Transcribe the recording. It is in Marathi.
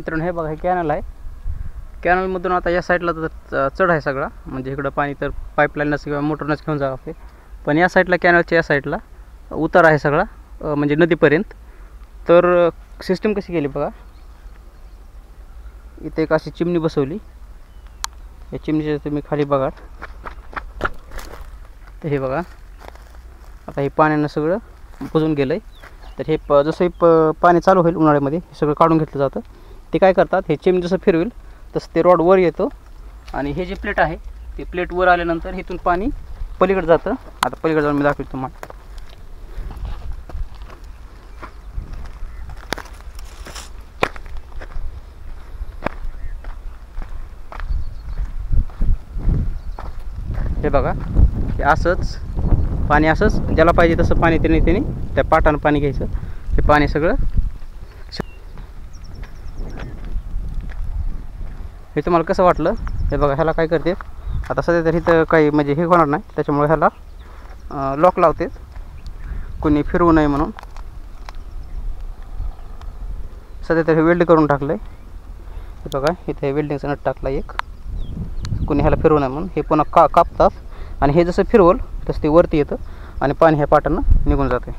मित्रांनो हे बघा हे कॅनल आहे. कॅनलमधून आता या साईडला तर चढ आहे सगळा, म्हणजे इकडं पाणी तर पाईपलाईनच किंवा मोटरनंच घेऊन जावं लागते. पण या साईडला कॅनलच्या या साईडला उतार आहे सगळा, म्हणजे नदीपर्यंत. तर सिस्टीम कशी केली बघा, इथे एक अशी चिमणी बसवली. या चिमणीच्या तुम्ही खाली बघा, तर हे बघा आता हे पाण्यानं सगळं बुजून गेलं आहे. तर हे जसं पाणी चालू होईल उन्हाळ्यामध्ये हे सगळं काढून घेतलं जातं. ते काय करतात, हे चिमणी जसं फिरवेल तसं ते रॉड वर येतो आणि हे जे प्लेट आहे ते प्लेट वर आल्यानंतर इथून पाणी पलीकडे जातं. आता पलीकडे जाऊन मी दाखवतो तुम्हाला. हे बघा हे असंच पाणी, असंच ज्याला पाहिजे तसं पाणी त्याने त्या पाटानं पाणी घ्यायचं. हे पाणी सगळं हे तुम्हाला कसं वाटलं हे बघा. ह्याला काय करते आता सध्या तर इथं काही म्हणजे हे होणार नाही, त्याच्यामुळे ह्याला लॉक लावते कोणी फिरवू नये म्हणून. सध्या तर हे वेल्ड करून टाकलं आहे. हे बघा इथे वेल्डिंगचा नट टाकला एक, कोणी ह्याला फिरवू नये म्हणून. हे पुन्हा कापतात आणि हे जसं फिरवलं तसं ते वरती येतं आणि पाणी ह्या पाटानं निघून जाते.